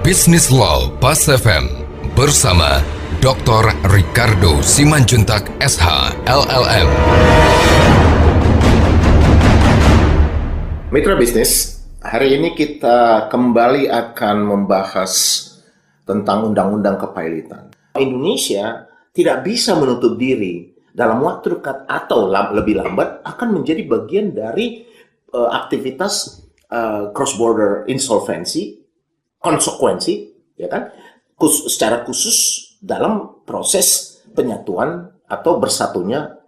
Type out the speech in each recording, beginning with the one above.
Business Law Pas FM bersama Dr. Ricardo Simanjuntak SH LLM. Mitra bisnis, hari ini kita kembali akan membahas tentang undang-undang kepailitan. Indonesia tidak bisa menutup diri dalam waktu dekat atau lebih lambat akan menjadi bagian dari aktivitas cross-border insolvency, konsekuensi, ya kan? Secara khusus dalam proses penyatuan atau bersatunya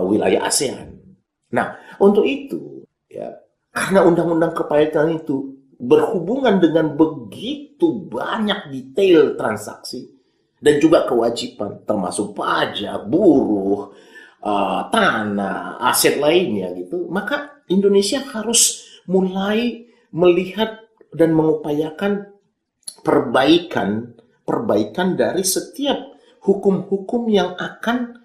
wilayah ASEAN. Nah, untuk itu, ya, karena undang-undang kepailitan itu berhubungan dengan begitu banyak detail transaksi dan juga kewajiban, termasuk pajak, buruh, tanah, aset lainnya gitu, maka Indonesia harus mulai melihat dan mengupayakan perbaikan dari setiap hukum-hukum yang akan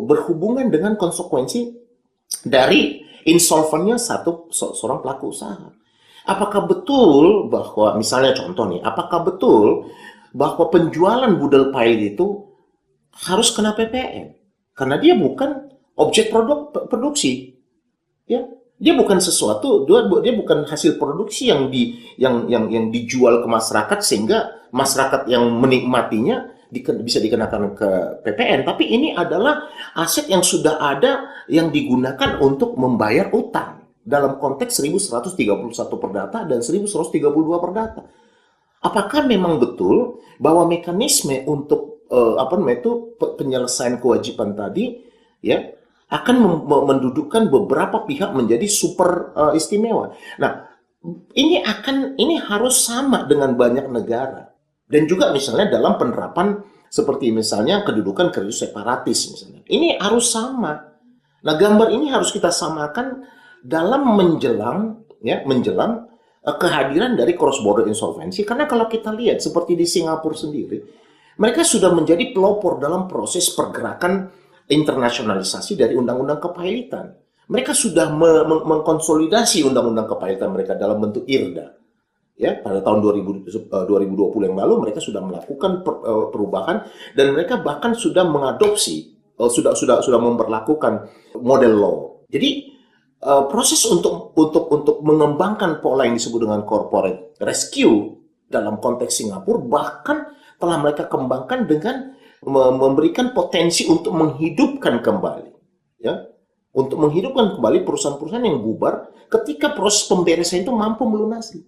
berhubungan dengan konsekuensi dari insolvennya seorang pelaku usaha. Apakah betul bahwa misalnya contoh nih, apakah betul bahwa penjualan budel pailit itu harus kena PPN karena dia bukan objek produksi, ya? Dia bukan sesuatu, dia bukan hasil produksi yang dijual ke masyarakat sehingga masyarakat yang menikmatinya bisa dikenakan ke PPN. Tapi ini adalah aset yang sudah ada yang digunakan untuk membayar utang dalam konteks 1131 perdata dan 1132 perdata. Apakah memang betul bahwa mekanisme untuk penyelesaian kewajiban tadi, ya, akan mendudukkan beberapa pihak menjadi super istimewa. Nah, ini harus sama dengan banyak negara. Dan juga misalnya dalam penerapan seperti misalnya kedudukan kredit separatis misalnya. Ini harus sama. Nah, gambar ini harus kita samakan dalam menjelang kehadiran dari cross border insolvency, karena kalau kita lihat seperti di Singapura sendiri, mereka sudah menjadi pelopor dalam proses pergerakan internasionalisasi dari undang-undang kepailitan. Mereka sudah mengkonsolidasi undang-undang kepailitan mereka dalam bentuk IRDA. Ya, pada tahun 2020 yang lalu mereka sudah melakukan perubahan dan mereka bahkan sudah mengadopsi sudah memperlakukan model law. Jadi proses untuk mengembangkan pola yang disebut dengan corporate rescue dalam konteks Singapura bahkan telah mereka kembangkan dengan memberikan potensi untuk menghidupkan kembali, ya, untuk menghidupkan kembali perusahaan-perusahaan yang bubar ketika proses pemberesan itu mampu melunasi.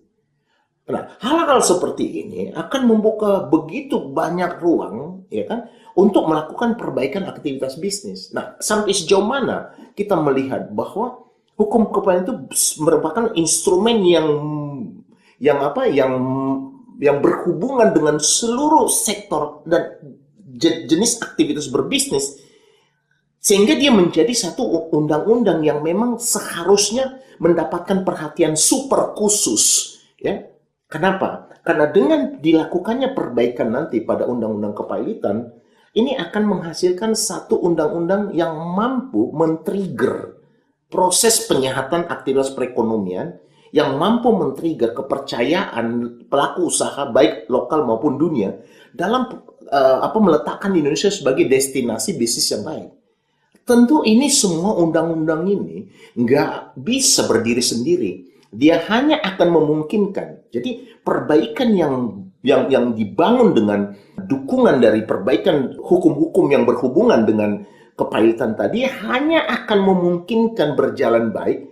Nah, hal-hal seperti ini akan membuka begitu banyak ruang, ya kan, untuk melakukan perbaikan aktivitas bisnis. Nah, sampai sejauh mana kita melihat bahwa hukum kepailitan itu merupakan instrumen yang berhubungan dengan seluruh sektor dan jenis aktivitas berbisnis, sehingga dia menjadi satu undang-undang yang memang seharusnya mendapatkan perhatian super khusus, ya. Kenapa? Karena dengan dilakukannya perbaikan nanti pada undang-undang kepailitan, ini akan menghasilkan satu undang-undang yang mampu men-trigger proses penyehatan aktivitas perekonomian, yang mampu men-trigger kepercayaan pelaku usaha baik lokal maupun dunia dalam meletakkan Indonesia sebagai destinasi bisnis yang baik. Tentu ini semua undang-undang ini nggak bisa berdiri sendiri. Dia hanya akan memungkinkan. Jadi perbaikan yang dibangun dengan dukungan dari perbaikan hukum-hukum yang berhubungan dengan kepailitan tadi hanya akan memungkinkan berjalan baik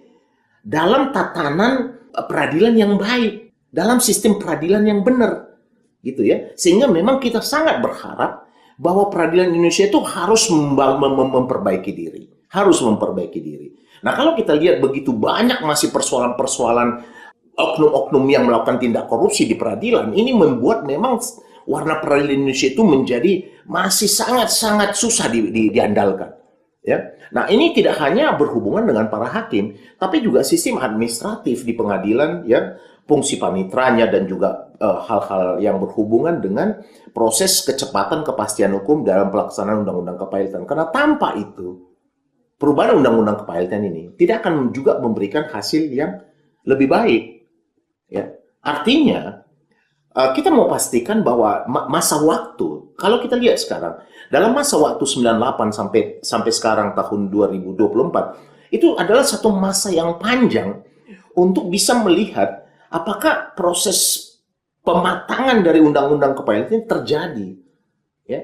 dalam tatanan peradilan yang baik, dalam sistem peradilan yang benar. Gitu ya, sehingga memang kita sangat berharap bahwa peradilan Indonesia itu harus memperbaiki diri. Nah, kalau kita lihat begitu banyak masih persoalan-persoalan oknum-oknum yang melakukan tindak korupsi di peradilan, ini membuat memang warna peradilan Indonesia itu menjadi masih sangat-sangat susah diandalkan. Ya, nah ini tidak hanya berhubungan dengan para hakim, tapi juga sistem administratif di pengadilan, ya, fungsi panitranya dan juga hal-hal yang berhubungan dengan proses kecepatan kepastian hukum dalam pelaksanaan undang-undang kepailitan. Karena tanpa itu, perubahan undang-undang kepailitan ini tidak akan juga memberikan hasil yang lebih baik. Ya, Artinya, kita mau pastikan bahwa masa waktu, kalau kita lihat sekarang, dalam masa waktu 98 sampai sekarang tahun 2024, itu adalah satu masa yang panjang untuk bisa melihat apakah proses pematangan dari undang-undang kepailitan ini terjadi, ya,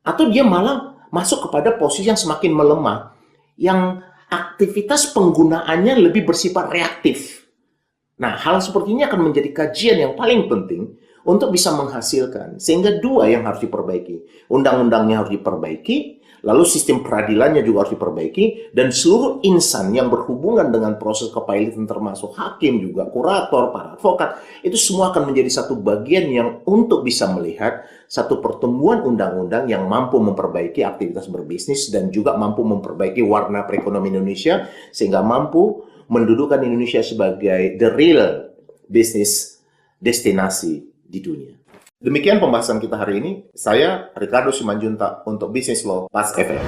atau dia malah masuk kepada posisi yang semakin melemah, yang aktivitas penggunaannya lebih bersifat reaktif. Nah, hal seperti ini akan menjadi kajian yang paling penting untuk bisa menghasilkan. Sehingga dua yang harus diperbaiki. Undang-undangnya harus diperbaiki, lalu sistem peradilannya juga harus diperbaiki, dan seluruh insan yang berhubungan dengan proses kepailitan termasuk hakim juga, kurator, para advokat, itu semua akan menjadi satu bagian yang untuk bisa melihat satu pertemuan undang-undang yang mampu memperbaiki aktivitas berbisnis dan juga mampu memperbaiki warna perekonomian Indonesia sehingga mampu mendudukan Indonesia sebagai the real business destinasi di dunia. Demikian pembahasan kita hari ini. Saya Ricardo Simanjuntak untuk Business Law Pas FM.